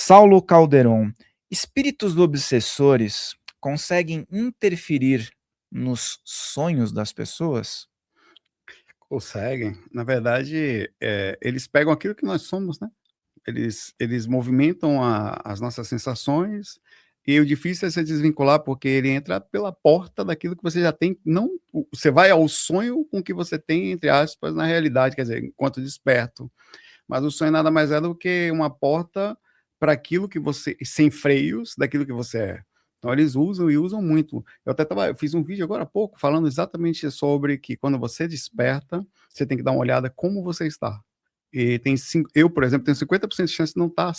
Saulo Calderon, espíritos obsessores conseguem interferir nos sonhos das pessoas? Conseguem. Na verdade, eles pegam aquilo que nós somos, né. Eles movimentam as nossas sensações, e o difícil é se desvincular, porque ele entra pela porta daquilo que você já tem, não você vai ao sonho com o que você tem, entre aspas, na realidade, quer dizer, enquanto desperto. Mas o sonho nada mais é do que uma porta para aquilo que você sem freios, daquilo que você é. Então eles usam e usam muito. Eu fiz um vídeo agora há pouco falando exatamente sobre que quando você desperta, você tem que dar uma olhada como você está. E eu, por exemplo, tenho 50% de chance de não estar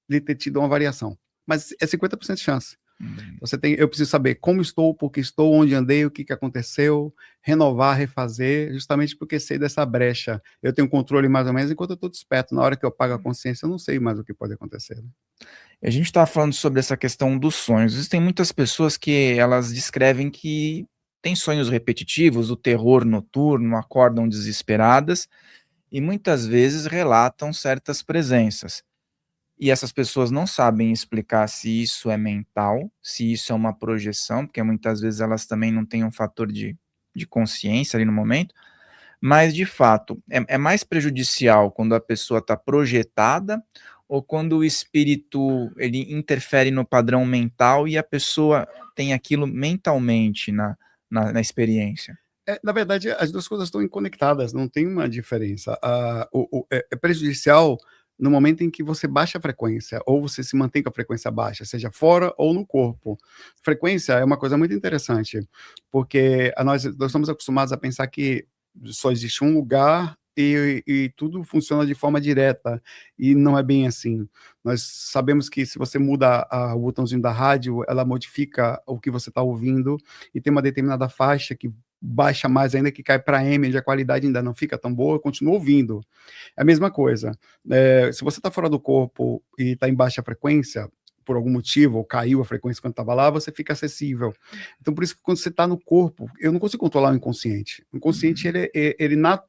de ter tido uma variação, mas é 50% de chance. Hum. Eu preciso saber como estou, por que estou, onde andei, o que aconteceu, renovar, refazer, justamente porque sei dessa brecha. Eu tenho controle mais ou menos enquanto eu estou desperto. Na hora que eu apago a consciência, eu não sei mais o que pode acontecer, né? A gente está falando sobre essa questão dos sonhos. Existem muitas pessoas que elas descrevem que têm sonhos repetitivos, o terror noturno, acordam desesperadas e muitas vezes relatam certas presenças. E essas pessoas não sabem explicar se isso é mental, se isso é uma projeção, porque muitas vezes elas também não têm um fator de consciência ali no momento, mas de fato, é mais prejudicial quando a pessoa está projetada ou quando o espírito ele interfere no padrão mental e a pessoa tem aquilo mentalmente na experiência? Na verdade, as 2 coisas estão conectadas, não tem uma diferença. É prejudicial no momento em que você baixa a frequência, ou você se mantém com a frequência baixa, seja fora ou no corpo. Frequência é uma coisa muito interessante, porque nós estamos acostumados a pensar que só existe um lugar e tudo funciona de forma direta, e não é bem assim. Nós sabemos que se você muda o botãozinho da rádio, ela modifica o que você está ouvindo, e tem uma determinada faixa que baixa mais ainda, que cai para M, onde a qualidade ainda não fica tão boa, continua ouvindo. É a mesma coisa. Se você está fora do corpo e está em baixa frequência, por algum motivo, ou caiu a frequência quando estava lá, você fica acessível. Então, por isso que quando você está no corpo, eu não consigo controlar o inconsciente. O inconsciente,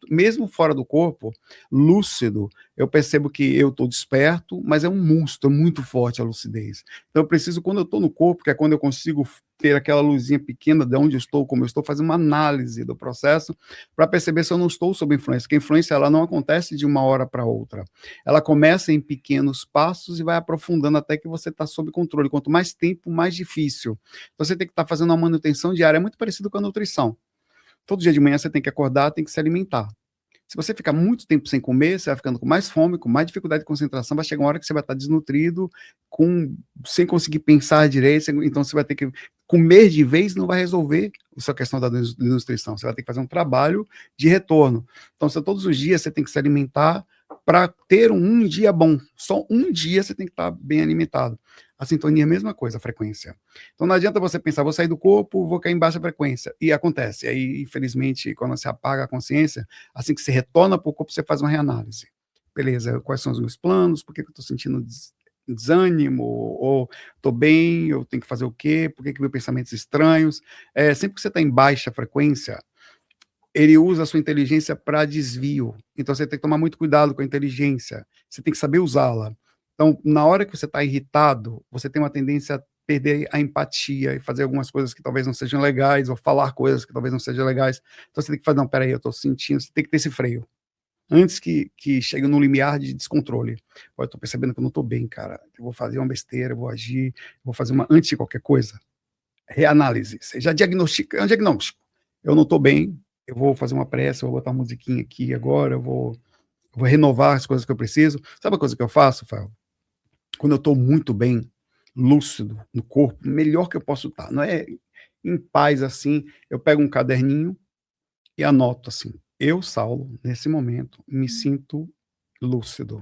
mesmo fora do corpo, lúcido, eu percebo que eu estou desperto, mas é um monstro, é muito forte a lucidez. Então, eu preciso, quando eu estou no corpo, que é quando eu consigo ter aquela luzinha pequena de onde eu estou, como eu estou, fazer uma análise do processo para perceber se eu não estou sob influência, porque a influência ela não acontece de uma hora para outra. Ela começa em pequenos passos e vai aprofundando até que você está sob controle. Quanto mais tempo, mais difícil. Então, você tem que estar fazendo uma manutenção diária, é muito parecido com a nutrição. Todo dia de manhã você tem que acordar, tem que se alimentar. Se você ficar muito tempo sem comer, você vai ficando com mais fome, com mais dificuldade de concentração, vai chegar uma hora que você vai estar desnutrido, sem conseguir pensar direito, então você vai ter que comer de vez, não vai resolver essa questão da desnutrição, você vai ter que fazer um trabalho de retorno. Então, todos os dias você tem que se alimentar para ter um dia bom, só um dia você tem que estar bem alimentado. A sintonia é a mesma coisa, a frequência. Então não adianta você pensar, vou sair do corpo, vou cair em baixa frequência, e acontece. Aí, infelizmente, quando você apaga a consciência, assim que você retorna para o corpo, você faz uma reanálise. Beleza, quais são os meus planos, por que eu estou sentindo desânimo, ou estou bem, eu tenho que fazer o quê, por que meus pensamentos estranhos. Sempre que você está em baixa frequência, ele usa a sua inteligência para desvio. Então você tem que tomar muito cuidado com a inteligência, você tem que saber usá-la. Então, na hora que você está irritado, você tem uma tendência a perder a empatia e fazer algumas coisas que talvez não sejam legais, ou falar coisas que talvez não sejam legais. Então você tem que fazer, não, peraí, eu estou sentindo, você tem que ter esse freio. Antes que chegue no limiar de descontrole. Eu estou percebendo que eu não estou bem, cara. Eu vou fazer uma besteira, eu vou agir, eu vou fazer uma, antes de qualquer coisa, reanálise. Você já diagnostica, é um diagnóstico. Eu não estou bem, eu vou fazer uma prece, eu vou botar uma musiquinha aqui agora, eu vou renovar as coisas que eu preciso. Sabe a coisa que eu faço, Fael? Quando eu estou muito bem, lúcido, no corpo, melhor que eu posso estar. Não é em paz assim, eu pego um caderninho e anoto assim, eu, Saulo, nesse momento, me sinto lúcido,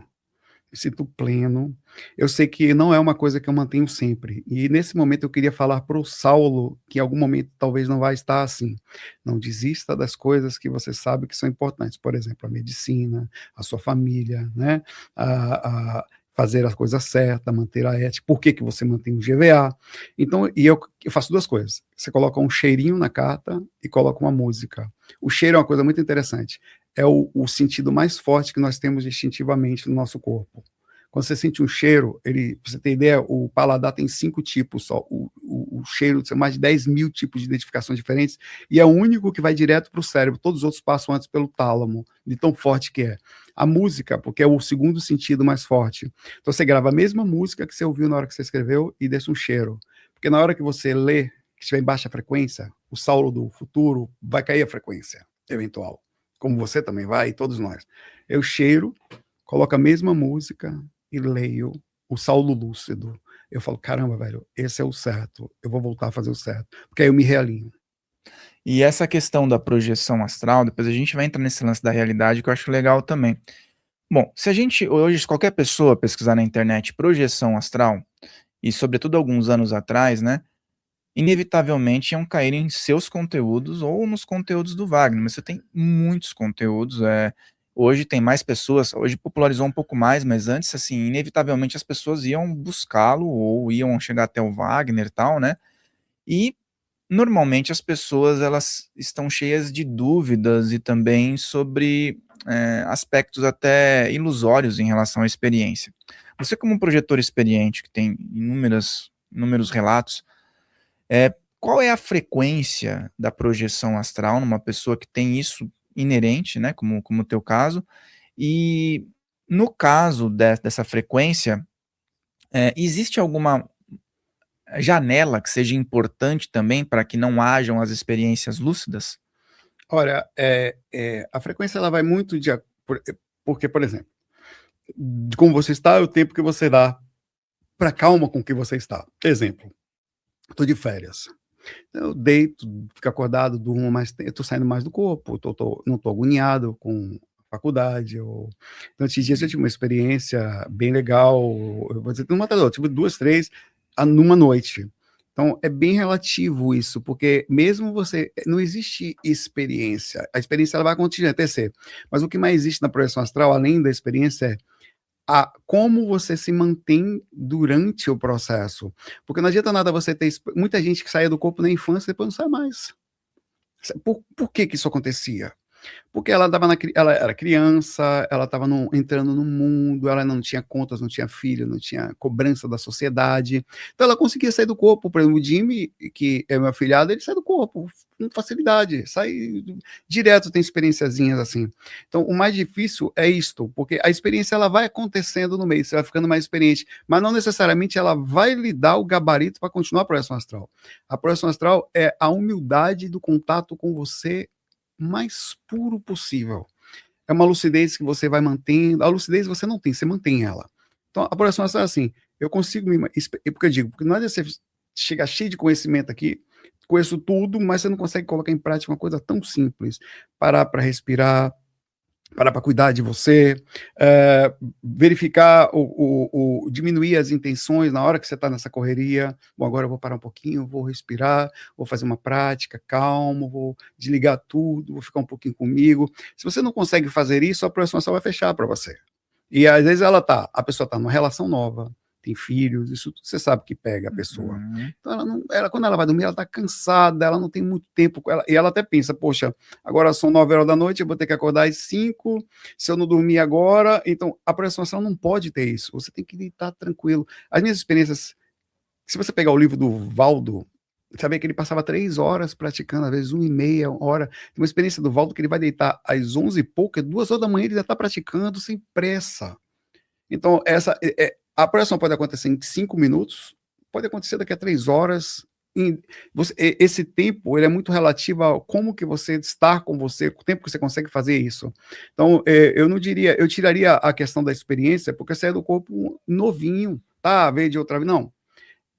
me sinto pleno. Eu sei que não é uma coisa que eu mantenho sempre. E nesse momento eu queria falar para o Saulo, que em algum momento talvez não vai estar assim. Não desista das coisas que você sabe que são importantes. Por exemplo, a medicina, a sua família, né? Fazer a coisa certa, manter a ética. Por que você mantém o GVA? Então, eu faço 2 coisas. Você coloca um cheirinho na carta e coloca uma música. O cheiro é uma coisa muito interessante. É o sentido mais forte que nós temos instintivamente no nosso corpo. Quando você sente um cheiro, pra você ter ideia, o paladar tem 5 tipos só. O cheiro, são mais de 10.000 tipos de identificações diferentes, e é o único que vai direto para o cérebro. Todos os outros passam antes pelo tálamo, de tão forte que é. A música, porque é o segundo sentido mais forte. Então você grava a mesma música que você ouviu na hora que você escreveu e deixa um cheiro. Porque na hora que você lê, que estiver em baixa frequência, o Saulo do futuro vai cair a frequência eventual. Como você também vai, e todos nós. Eu cheiro, coloco a mesma música e leio o Saulo lúcido. Eu falo, caramba, velho, esse é o certo. Eu vou voltar a fazer o certo. Porque aí eu me realinho. E essa questão da projeção astral, depois a gente vai entrar nesse lance da realidade, que eu acho legal também. Bom, se a gente, hoje, qualquer pessoa pesquisar na internet projeção astral, e sobretudo alguns anos atrás, né, inevitavelmente iam cair em seus conteúdos ou nos conteúdos do Wagner, mas você tem muitos conteúdos, hoje tem mais pessoas, hoje popularizou um pouco mais, mas antes, assim, inevitavelmente as pessoas iam buscá-lo ou iam chegar até o Wagner e tal, né, e normalmente as pessoas, elas estão cheias de dúvidas e também sobre aspectos até ilusórios em relação à experiência. Você como um projetor experiente, que tem inúmeros relatos, qual é a frequência da projeção astral numa pessoa que tem isso inerente, né, como o teu caso, e no caso dessa frequência, existe alguma janela que seja importante também para que não hajam as experiências lúcidas? Olha, a frequência ela vai muito porque, por exemplo, de como você está é o tempo que você dá para calma com que você está. Exemplo, estou de férias. Eu deito, fico acordado, durmo mais, estou saindo mais do corpo, não estou agoniado com a faculdade. Então, esses dias eu tive uma experiência bem legal, eu vou dizer, eu tive 2, 3 numa noite. Então, é bem relativo isso, porque mesmo não existe experiência, a experiência ela vai acontecer, mas o que mais existe na projeção astral, além da experiência, é como você se mantém durante o processo. Porque não adianta nada você ter muita gente que saía do corpo na infância e depois não sai mais. Por que isso acontecia? Porque ela era criança, ela estava entrando no mundo, ela não tinha contas, não tinha filho, não tinha cobrança da sociedade. Então ela conseguia sair do corpo. Por exemplo, o Jimmy, que é meu afilhado, ele sai do corpo com facilidade, sai direto, tem experienciazinhas assim. Então o mais difícil é isto, porque a experiência ela vai acontecendo no meio, você vai ficando mais experiente, mas não necessariamente ela vai lhe dar o gabarito para continuar a projeção astral. A projeção astral é a humildade do contato com você mais puro possível. É uma lucidez que você vai mantendo. A lucidez você não tem, você mantém ela. Então, a projeção astral é assim, eu consigo porque eu digo, porque não é você chegar cheio de conhecimento aqui, conheço tudo, mas você não consegue colocar em prática uma coisa tão simples. Parar para respirar, parar para cuidar de você, verificar, diminuir as intenções na hora que você está nessa correria. Bom, agora eu vou parar um pouquinho, vou respirar, vou fazer uma prática, calmo, vou desligar tudo, vou ficar um pouquinho comigo. Se você não consegue fazer isso, a projeção astral vai fechar para você. E às vezes a pessoa está numa relação nova, tem filhos, isso você sabe que pega a pessoa. Então quando ela vai dormir, ela está cansada, ela não tem muito tempo, e ela até pensa, poxa, agora são 9 horas da noite, eu vou ter que acordar às 5, se eu não dormir agora, então a projeção astral não pode ter isso, você tem que estar tranquilo. As minhas experiências, se você pegar o livro do Valdo, sabia que ele passava 3 horas praticando, às vezes 1h30, hora. Tem uma experiência do Valdo que ele vai deitar às 11 e pouco, 2 horas da manhã ele já está praticando sem pressa. Então, a projeção pode acontecer em 5 minutos, pode acontecer daqui a 3 horas. Esse tempo ele é muito relativo a como que você está com você, o tempo que você consegue fazer isso. Então, eu tiraria a questão da experiência, porque você é do corpo novinho, tá? Veio de outra vez, não.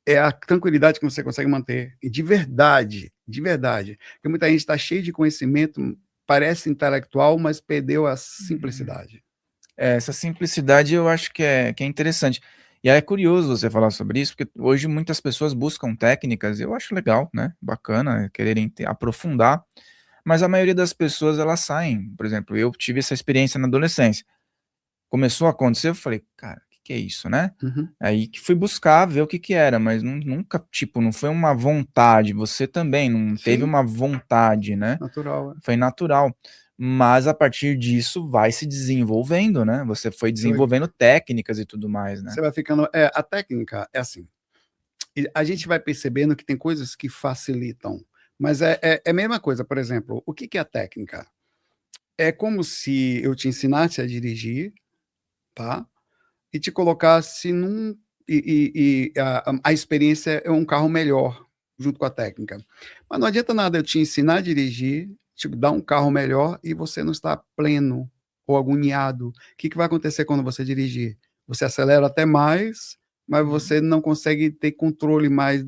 É a tranquilidade que você consegue manter, e de verdade, porque muita gente está cheia de conhecimento, parece intelectual, mas perdeu a simplicidade. Essa simplicidade eu acho que é interessante. E é curioso você falar sobre isso, porque hoje muitas pessoas buscam técnicas, e eu acho legal, né? Bacana, quererem aprofundar, mas a maioria das pessoas elas saem. Por exemplo, eu tive essa experiência na adolescência. Começou a acontecer, eu falei, cara, o que é isso, né? Uhum. Aí que fui buscar ver o que era, mas nunca, tipo, não foi uma vontade. Você também não teve Sim. uma vontade, né? Natural. Foi natural. mas a partir disso vai se desenvolvendo, né? Você foi desenvolvendo técnicas e tudo mais, né? Você vai ficando... a técnica é assim, a gente vai percebendo que tem coisas que facilitam, mas é a mesma coisa. Por exemplo, o que é a técnica? É como se eu te ensinasse a dirigir, tá? E te colocasse num... a experiência é um carro melhor, junto com a técnica. Mas não adianta nada eu te ensinar a dirigir, te dar um carro melhor e você não está pleno ou agoniado. O que vai acontecer quando você dirigir? Você acelera até mais, mas você não consegue ter controle mais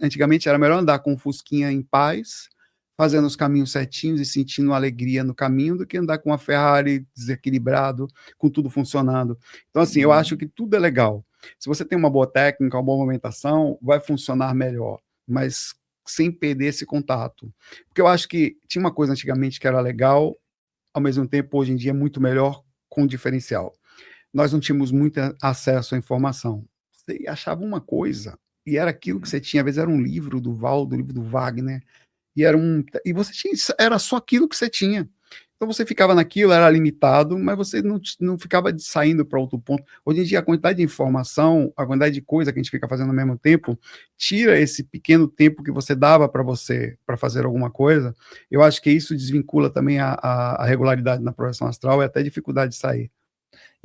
Antigamente era melhor andar com um Fusquinha em paz, fazendo os caminhos certinhos e sentindo alegria no caminho, do que andar com uma Ferrari desequilibrado, com tudo funcionando. Então, assim, eu acho que tudo é legal. Se você tem uma boa técnica, uma boa movimentação, vai funcionar melhor, mas sem perder esse contato. Porque eu acho que tinha uma coisa antigamente que era legal, ao mesmo tempo, hoje em dia, é muito melhor com diferencial. Nós não tínhamos muito acesso à informação. Você achava uma coisa, e era aquilo que você tinha, às vezes era um livro do Valdo, livro do Wagner, e você tinha, era só aquilo que você tinha. Então você ficava naquilo, era limitado, mas você não ficava saindo para outro ponto. Hoje em dia, a quantidade de informação, a quantidade de coisa que a gente fica fazendo ao mesmo tempo, tira esse pequeno tempo que você dava para você, para fazer alguma coisa. Eu acho que isso desvincula também a regularidade na projeção astral e até a dificuldade de sair.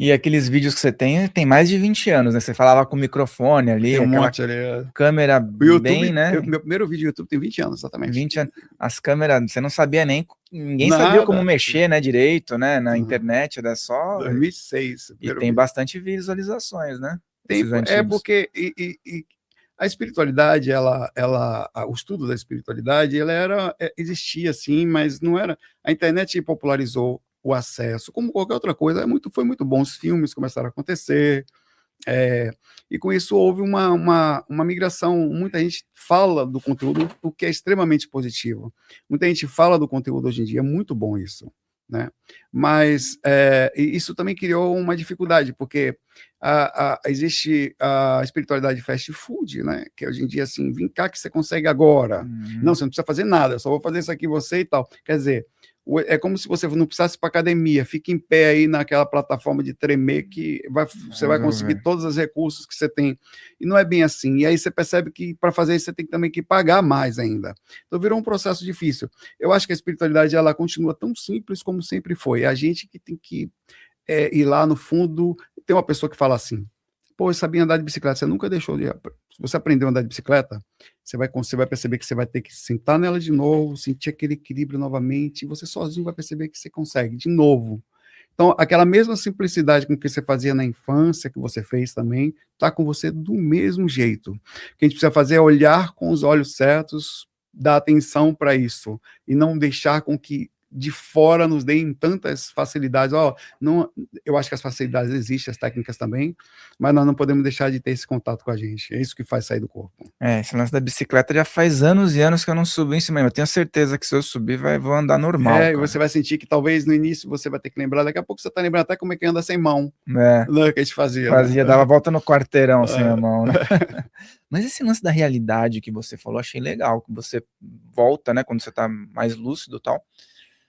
E aqueles vídeos que você tem mais de 20 anos, né? Você falava com o microfone ali, tem um aquela monte ali. câmera O YouTube, bem, né? Meu primeiro vídeo do YouTube tem 20 anos, exatamente. 20 anos. As câmeras, você não sabia nem... Ninguém Nada. sabia como mexer, né, direito, né? Na internet, era só... 2006. E tem bastante visualizações, né? Porque a espiritualidade, o estudo da espiritualidade, existia sim, mas não era... A internet popularizou o acesso, como qualquer outra coisa, foi muito bom. Os filmes começaram a acontecer, e com isso houve uma migração. Muita gente fala do conteúdo, o que é extremamente positivo. Muita gente fala do conteúdo hoje em dia, é muito bom isso, né? Mas isso também criou uma dificuldade, porque existe a espiritualidade fast food, né? Que hoje em dia, assim, vem cá que você consegue agora. Não, você não precisa fazer nada, eu só vou fazer isso aqui você e tal. Quer dizer, é como se você não precisasse ir para academia, fique em pé aí naquela plataforma de tremer que você vai conseguir todos os recursos que você tem. E não é bem assim. E aí você percebe que para fazer isso você tem também que pagar mais ainda. Então virou um processo difícil. Eu acho que a espiritualidade ela continua tão simples como sempre foi. É a gente que tem que ir lá no fundo. Tem uma pessoa que fala assim: pô, eu sabia andar de bicicleta. Você nunca deixou de... Se você aprendeu a andar de bicicleta, você vai perceber que você vai ter que sentar nela de novo, sentir aquele equilíbrio novamente, e você sozinho vai perceber que você consegue de novo. Então, aquela mesma simplicidade com que você fazia na infância, que você fez também, está com você do mesmo jeito. O que a gente precisa fazer é olhar com os olhos certos, dar atenção para isso, e não deixar com que de fora nos deem tantas facilidades. Eu acho que as facilidades existem, as técnicas também, mas nós não podemos deixar de ter esse contato com a gente. É isso que faz sair do corpo. Esse lance da bicicleta já faz anos e anos que eu não subo em cima. Eu tenho certeza que se eu subir, vou andar normal. E você vai sentir que talvez no início você vai ter que lembrar, daqui a pouco você tá lembrando até como é que anda sem mão. Né, que a gente fazia. Dava volta no quarteirão sem a mão, né? Mas esse lance da realidade que você falou, achei legal, que você volta, né, quando você tá mais lúcido e tal.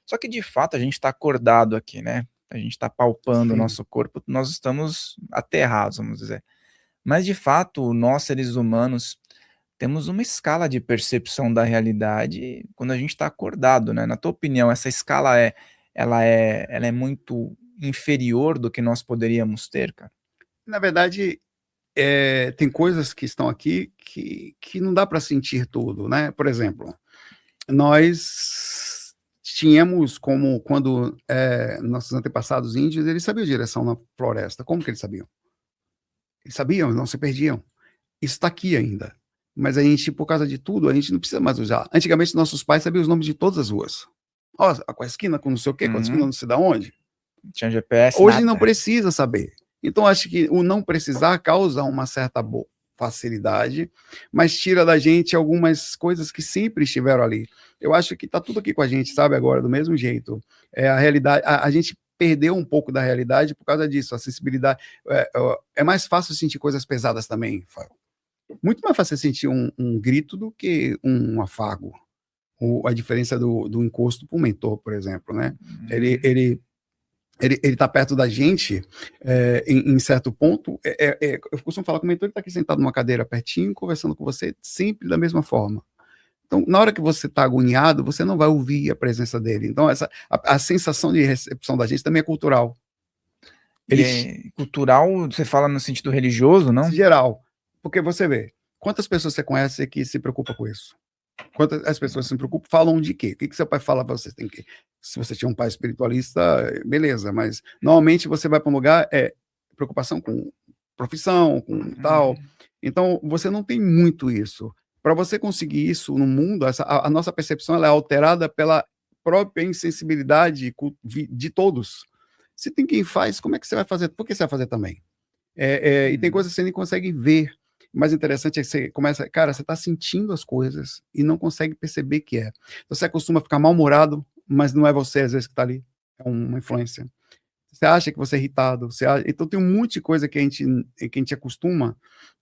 Só que, de fato, a gente está acordado aqui, né? A gente está palpando o nosso corpo, nós estamos aterrados, vamos dizer. Mas, de fato, nós, seres humanos, temos uma escala de percepção da realidade quando a gente está acordado, né? Na tua opinião, essa escala ela é muito inferior do que nós poderíamos ter, cara? Na verdade, tem coisas que estão aqui que não dá para sentir tudo, né? Por exemplo, nós tínhamos como quando nossos antepassados índios, eles sabiam a direção na floresta. Como que eles sabiam? Eles sabiam, não se perdiam. Isso está aqui ainda. Mas a gente, por causa de tudo, a gente não precisa mais usar. Antigamente, nossos pais sabiam os nomes de todas as ruas. Com a esquina, com não sei o quê, com a esquina não sei de onde. Tinha GPS, Hoje nada. não precisa saber. Então, acho que o não precisar causa uma certa facilidade, mas tira da gente algumas coisas que sempre estiveram ali. Eu acho que está tudo aqui com a gente, sabe, agora, do mesmo jeito. A realidade, a gente perdeu um pouco da realidade por causa disso, a sensibilidade. É mais fácil sentir coisas pesadas também, Fael. Muito mais fácil sentir um grito do que um afago. a diferença do encosto para o mentor, por exemplo, né? Uhum. Ele tá perto da gente, em certo ponto, eu costumo falar que o mentor está aqui sentado numa cadeira pertinho, conversando com você, sempre da mesma forma. Então, na hora que você está agoniado, você não vai ouvir a presença dele. Então, a sensação de recepção da gente também é cultural. E é cultural, você fala no sentido religioso, não? Geral. Porque você vê, quantas pessoas você conhece que se preocupa com isso? Quantas as pessoas se preocupam, falam de quê? O que seu pai fala para você? Se você tinha um pai espiritualista, beleza, mas normalmente você vai para um lugar, preocupação com profissão, com tal. Então, você não tem muito isso. Para você conseguir isso no mundo, a nossa percepção ela é alterada pela própria insensibilidade de todos. Se tem quem faz, como é que você vai fazer? Por que você vai fazer também? E tem coisas que você nem consegue ver. O mais interessante é que você começa, cara, você está sentindo as coisas e não consegue perceber que é. Você acostuma a ficar mal-humorado, mas não é você, às vezes, que está ali. É uma influência. Você acha que você é irritado. Então tem um monte de coisa que a gente acostuma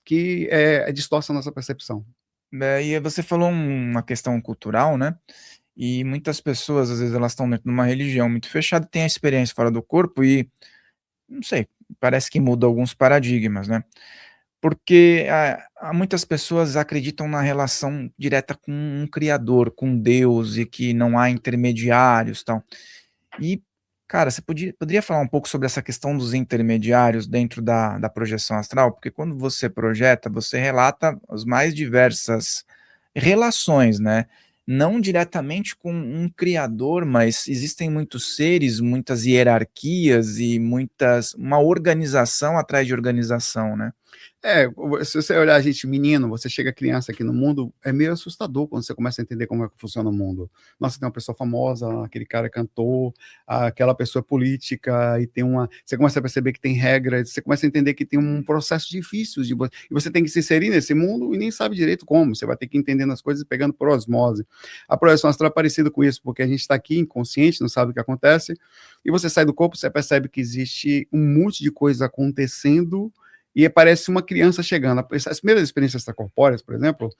que distorce a nossa percepção. E você falou uma questão cultural, né? E muitas pessoas, às vezes, elas estão dentro de uma religião muito fechada, têm a experiência fora do corpo e, não sei, parece que muda alguns paradigmas, né? Porque muitas pessoas acreditam na relação direta com um criador, com Deus, e que não há intermediários, tal. E, cara, você poderia falar um pouco sobre essa questão dos intermediários dentro da projeção astral? Porque quando você projeta, você relata as mais diversas relações, né? Não diretamente com um criador, mas existem muitos seres, muitas hierarquias e uma organização atrás de organização, né? Se você olhar a gente menino, você chega criança aqui no mundo, é meio assustador quando você começa a entender como é que funciona o mundo. Nossa, tem uma pessoa famosa, aquele cara é cantor, aquela pessoa é política, e você começa a perceber que tem regras, você começa a entender que tem um processo difícil, e você tem que se inserir nesse mundo e nem sabe direito como, você vai ter que ir entendendo as coisas e pegando por osmose. A projeção astral é parecida com isso, porque a gente está aqui inconsciente, não sabe o que acontece, e você sai do corpo, você percebe que existe um monte de coisa acontecendo, e parece uma criança chegando. As primeiras experiências extracorpóreas, por exemplo,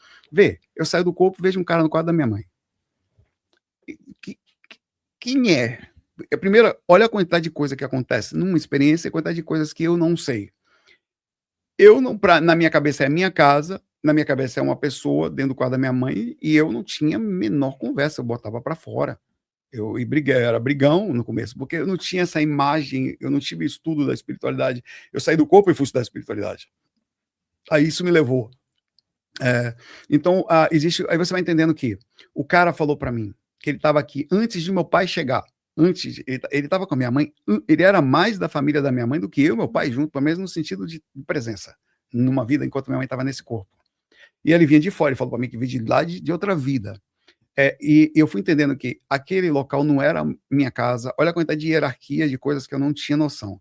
eu saio do corpo, vejo um cara no quarto da minha mãe. Quem é? Primeiro, olha a quantidade de coisa que acontece numa experiência e a quantidade de coisas que eu não sei. Na minha cabeça é a minha casa, na minha cabeça é uma pessoa dentro do quarto da minha mãe, e eu não tinha a menor conversa, eu botava para fora. Eu era brigão no começo, porque eu não tinha essa imagem, eu não tive estudo da espiritualidade. Eu saí do corpo e fui estudar espiritualidade. Aí isso me levou. Então, aí você vai entendendo que o cara falou para mim que ele estava aqui antes de meu pai chegar. Ele estava com a minha mãe, ele era mais da família da minha mãe do que eu e meu pai junto, pelo menos no sentido de presença, numa vida enquanto minha mãe estava nesse corpo. E ele vinha de fora, ele falou para mim que vinha de lá de outra vida. E eu fui entendendo que aquele local não era minha casa. Olha a quantidade de hierarquia de coisas que eu não tinha noção.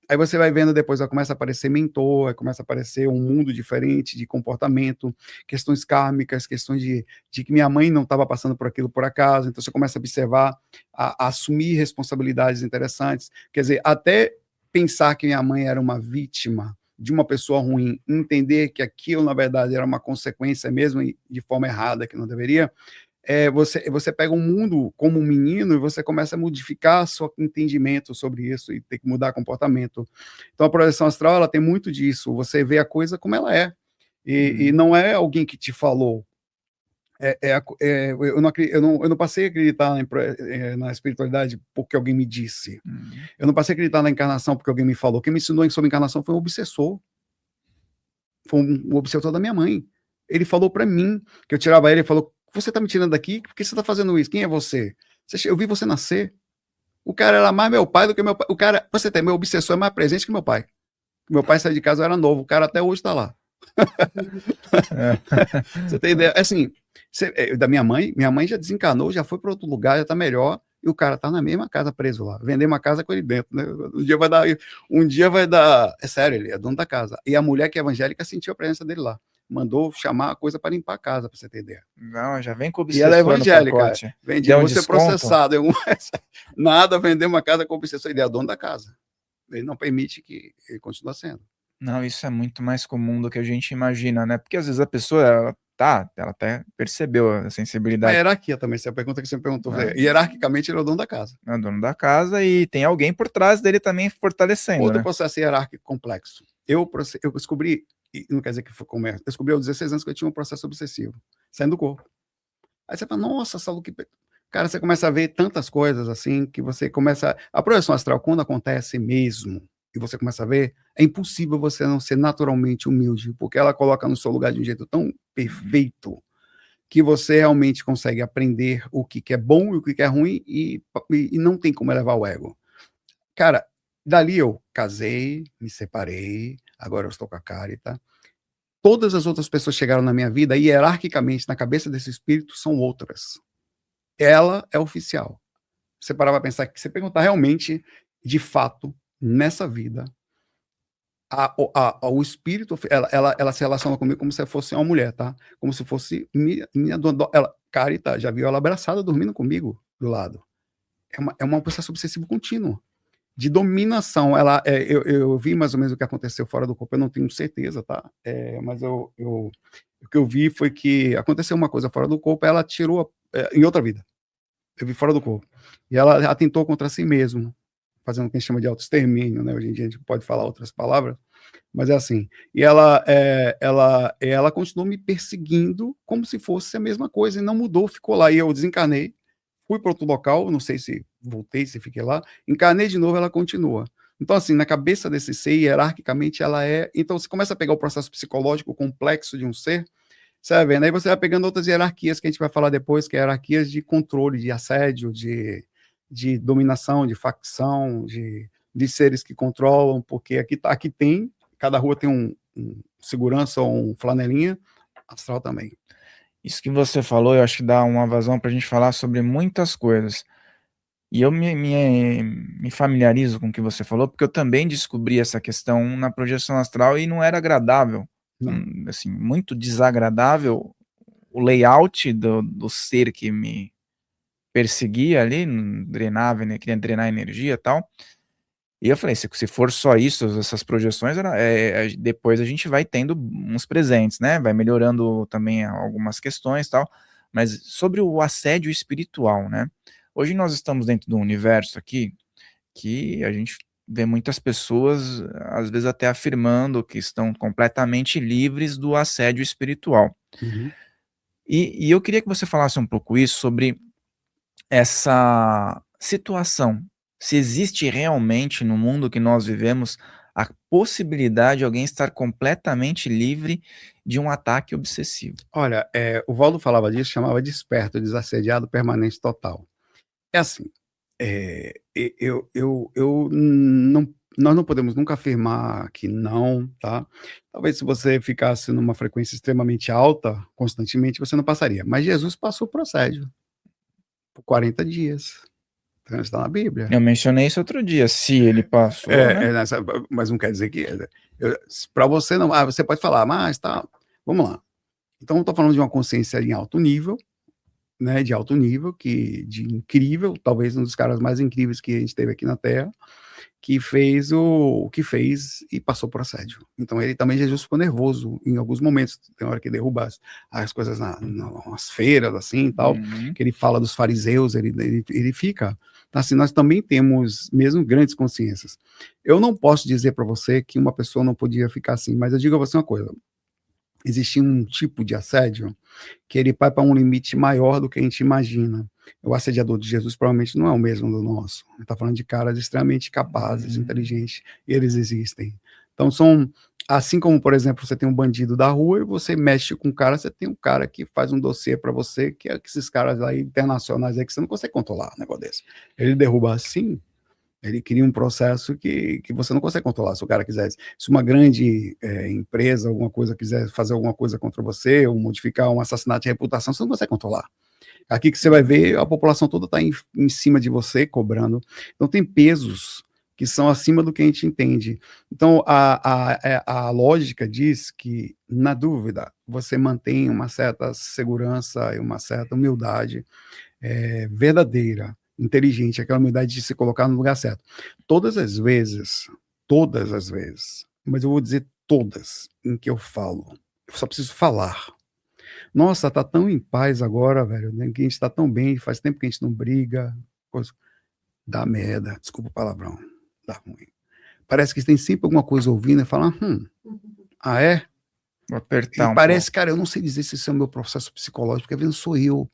Aí você vai vendo depois, começa a aparecer mentor, começa a aparecer um mundo diferente de comportamento, questões kármicas, questões de que minha mãe não estava passando por aquilo por acaso. Então você começa a observar, a assumir responsabilidades interessantes. Quer dizer, até pensar que minha mãe era uma vítima de uma pessoa ruim, entender que aquilo, na verdade, era uma consequência mesmo de forma errada, que não deveria. Você pega um mundo como um menino e você começa a modificar seu entendimento sobre isso e tem que mudar comportamento. Então a projeção astral ela tem muito disso, você vê a coisa como ela é, e não é alguém que te falou. Eu não passei a acreditar na espiritualidade porque alguém me disse. Eu não passei a acreditar na encarnação porque alguém me falou. Quem me ensinou sobre encarnação foi um obsessor. Foi um obsessor da minha mãe. Ele falou para mim, que eu tirava ele falou: você tá me tirando daqui? Por que você tá fazendo isso? Quem é você? Eu vi você nascer. O cara era mais meu pai do que meu pai. O cara, você tem, meu obsessor é mais presente que meu pai. Meu pai saiu de casa, eu era novo. O cara até hoje tá lá. Você tem ideia? Assim, da minha mãe já desencanou, já foi para outro lugar, já tá melhor. E o cara tá na mesma casa preso lá. Vender uma casa com ele dentro, né? Um dia vai dar. É sério, ele é dono da casa. E a mulher que é evangélica sentiu a presença dele lá. Mandou chamar a coisa para limpar a casa, para você ter ideia. Não, já vem com obsessor. E ela é evangélica. Vende você processado. Nada, vender uma casa com obsessor. Ele é dono da casa. Ele não permite que ele continue sendo. Não, isso é muito mais comum do que a gente imagina, né? Porque às vezes a pessoa tá, ela até percebeu a A sensibilidade. hierarquia também, essa é a pergunta que você me perguntou. É. Hierarquicamente, ele é o dono da casa. É o dono da casa e tem alguém por trás dele também fortalecendo, Outro né? processo hierárquico complexo. Eu descobri, e não quer dizer que foi comércio, eu descobri aos 16 anos que eu tinha um processo obsessivo, saindo do corpo. Aí você fala, nossa, Saulo, que... Cara, você começa a ver tantas coisas assim, que você começa... A projeção astral, quando acontece mesmo, e você começa a ver, é impossível você não ser naturalmente humilde, porque ela coloca no seu lugar de um jeito tão perfeito, que você realmente consegue aprender o que é bom e o que é ruim, e não tem como elevar o ego. Cara, dali eu casei, me separei, agora eu estou com a Carita. Todas as outras pessoas que chegaram na minha vida, hierarquicamente, na cabeça desse espírito, são outras. Ela é oficial. Você parar para pensar que você perguntar realmente, de fato, nessa vida, o espírito, ela se relaciona comigo como se fosse uma mulher, tá? Como se fosse minha dona. Ela, Carita, já viu ela abraçada, dormindo comigo do lado. É um processo obsessivo contínuo de dominação. Eu vi mais ou menos o que aconteceu fora do corpo, eu não tenho certeza, tá? Mas o que eu vi foi que aconteceu uma coisa fora do corpo, ela tirou em outra vida. Eu vi fora do corpo. E ela atentou contra si mesma, fazendo o que a gente chama de autoextermínio, né? Hoje em dia a gente pode falar outras palavras, mas é assim. E ela continuou me perseguindo como se fosse a mesma coisa, e não mudou, ficou lá. E eu desencarnei, fui para outro local, não sei se voltei, se fiquei lá, encarnei de novo, ela continua. Então, assim, na cabeça desse ser, hierarquicamente, ela é... Então, você começa a pegar o processo psicológico complexo de um ser, você vai vendo, aí você vai pegando outras hierarquias que a gente vai falar depois, que é hierarquias de controle, de assédio, de dominação, de facção, de seres que controlam, porque aqui tem, cada rua tem um segurança ou um flanelinha, astral também. Isso que você falou, eu acho que dá uma vazão para a gente falar sobre muitas coisas. E eu me familiarizo com o que você falou, porque eu também descobri essa questão na projeção astral e não era agradável. Assim, muito desagradável o layout do ser que me perseguia ali, drenava, queria drenar energia e tal. E eu falei, se for só isso, essas projeções, depois a gente vai tendo uns presentes, né? Vai melhorando também algumas questões e tal. Mas sobre o assédio espiritual, né? Hoje nós estamos dentro de um universo aqui que a gente vê muitas pessoas, às vezes até afirmando que estão completamente livres do assédio espiritual. Uhum. E eu queria que você falasse um pouco isso sobre essa situação. Se existe realmente no mundo que nós vivemos a possibilidade de alguém estar completamente livre de um ataque obsessivo. Olha, o Valdo falava disso, chamava de esperto, desassediado permanente total. É assim, nós não podemos nunca afirmar que não, tá? Talvez se você ficasse numa frequência extremamente alta, constantemente, você não passaria. Mas Jesus passou por assédio por 40 dias. Então, está na Bíblia. Eu mencionei isso outro dia, se ele passou, né? Mas não quer dizer que... Para você não... você pode falar, mas tá... Vamos lá. Então, eu estou falando de uma consciência em alto nível, né, de alto nível, de incrível, talvez um dos caras mais incríveis que a gente teve aqui na Terra, que fez o que fez e passou por assédio. Então ele também, Jesus, ficou nervoso em alguns momentos, tem hora que derruba as coisas nas feiras, assim, e tal, que ele fala dos fariseus, ele fica. Então, assim, nós também temos mesmo grandes consciências. Eu não posso dizer para você que uma pessoa não podia ficar assim, mas eu digo a você uma coisa, existia um tipo de assédio que ele vai para um limite maior do que a gente imagina. O assediador de Jesus provavelmente não é o mesmo do nosso. Ele está falando de caras extremamente capazes, inteligentes, e eles existem. Então assim como, por exemplo, você tem um bandido da rua e você mexe com um cara, você tem um cara que faz um dossiê para você, que é esses caras aí internacionais aí que você não consegue controlar um negócio desse. Ele derruba assim, ele cria um processo que você não consegue controlar. Se o cara quiser, se uma grande empresa, alguma coisa, quiser fazer alguma coisa contra você, ou modificar um assassinato de reputação, você não consegue controlar. Aqui que você vai ver, a população toda está em cima de você, cobrando. Então tem pesos que são acima do que a gente entende. Então a lógica diz que, na dúvida, você mantém uma certa segurança e uma certa humildade verdadeira, inteligente, aquela humildade de se colocar no lugar certo. Todas as vezes, mas eu vou dizer todas em que eu falo, eu só preciso falar. Nossa, tá tão em paz agora, velho, né, que a gente tá tão bem, faz tempo que a gente não briga, coisa dá merda, desculpa o palavrão, dá ruim. Parece que tem sempre alguma coisa ouvindo e fala: ah é?" Vou E apertar um parece, pouco. cara, eu não sei dizer se isso é o meu processo psicológico, porque às vezes sou eu.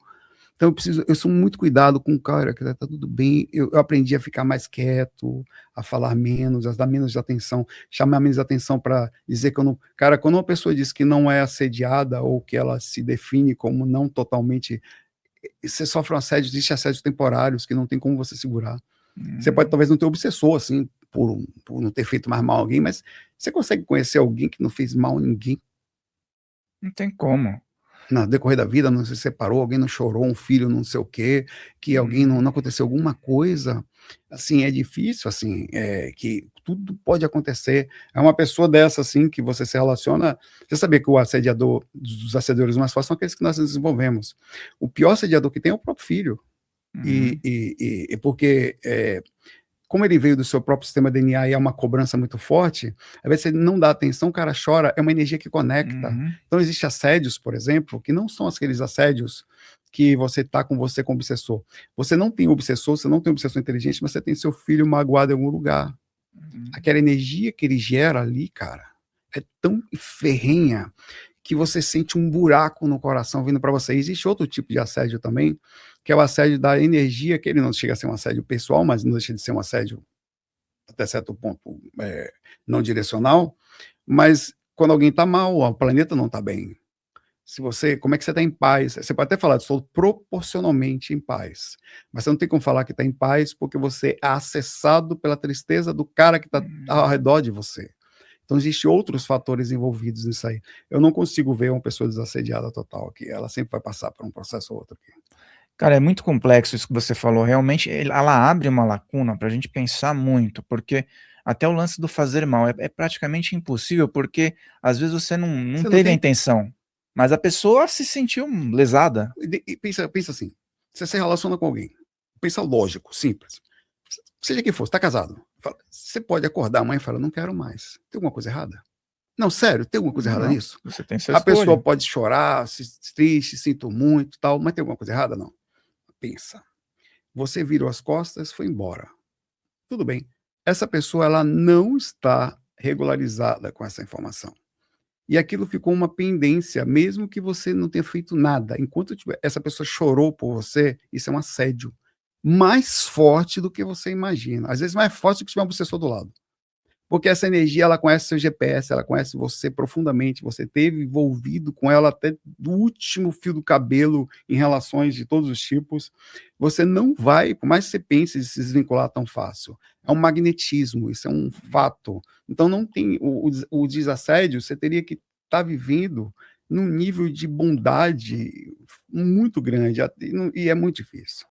Então eu sou muito cuidado com, cara, que tá tudo bem. Eu aprendi a ficar mais quieto, a falar menos, a dar menos atenção, chamar menos atenção para dizer que eu não. Cara, quando uma pessoa diz que não é assediada ou que ela se define como não totalmente. Você sofre um assédio, existe assédios temporários que não tem como você segurar. Você pode talvez não ter obsessor, assim, por não ter feito mais mal a alguém, mas você consegue conhecer alguém que não fez mal a ninguém Não tem como. no decorrer da vida, não se separou, alguém não chorou, um filho não sei o quê, que alguém não aconteceu alguma coisa, assim, é difícil, assim, que tudo pode acontecer. É uma pessoa dessa, assim, que você se relaciona. Você sabia que o assediador, dos assediadores mais fortes são aqueles que nós desenvolvemos. O pior assediador que tem é o próprio filho. Uhum. Porque como ele veio do seu próprio sistema DNA e é uma cobrança muito forte, às vezes você não dá atenção, o cara chora, é uma energia que conecta. Uhum. Então existem assédios, por exemplo, que não são aqueles assédios que você tá com você com obsessor. Você não tem obsessor, você não tem obsessor inteligente, mas você tem seu filho magoado em algum lugar. Uhum. Aquela energia que ele gera ali, cara, é tão ferrenha que você sente um buraco no coração vindo para você. Existe outro tipo de assédio também, que é o assédio da energia, que ele não chega a ser um assédio pessoal, mas não deixa de ser um assédio até certo ponto não direcional, mas quando alguém está mal, o planeta não está bem. Se você, como é que você está em paz? Você pode até falar, estou proporcionalmente em paz, mas você não tem como falar que está em paz porque você é acessado pela tristeza do cara que está ao Uhum. redor de você. Então, existem outros fatores envolvidos nisso aí. Eu não consigo ver uma pessoa desassediada total aqui. Ela sempre vai passar por um processo ou outro aqui. Cara, é muito complexo isso que você falou. Realmente, ela abre uma lacuna para a gente pensar muito, porque até o lance do fazer mal é praticamente impossível, porque às vezes você não Você não teve a tem. intenção, mas a pessoa se sentiu lesada. E pensa assim: você se relaciona com alguém. Pensa lógico, simples. Seja quem for, você está casado. Você pode acordar amanhã e falar: não quero mais. Tem alguma coisa errada? Não, sério, tem alguma coisa errada Não, nisso? você tem sua A pessoa escolha. pode chorar, se triste, sinto muito, tal, mas tem alguma coisa errada? Não. Pensa. Você virou as costas, foi embora. Tudo bem. Essa pessoa ela não está regularizada com essa informação. E aquilo ficou uma pendência, mesmo que você não tenha feito nada. Enquanto essa pessoa chorou por você, isso é um assédio mais forte do que você imagina. Às vezes mais forte do que se tiver um obsessor do lado. Porque essa energia, ela conhece seu GPS, ela conhece você profundamente, você teve envolvido com ela até do último fio do cabelo em relações de todos os tipos. Você não vai, por mais que você pense em se desvincular tão fácil, é um magnetismo, isso é um fato. Então não tem o desassédio, você teria que estar vivendo num nível de bondade muito grande, e é muito difícil.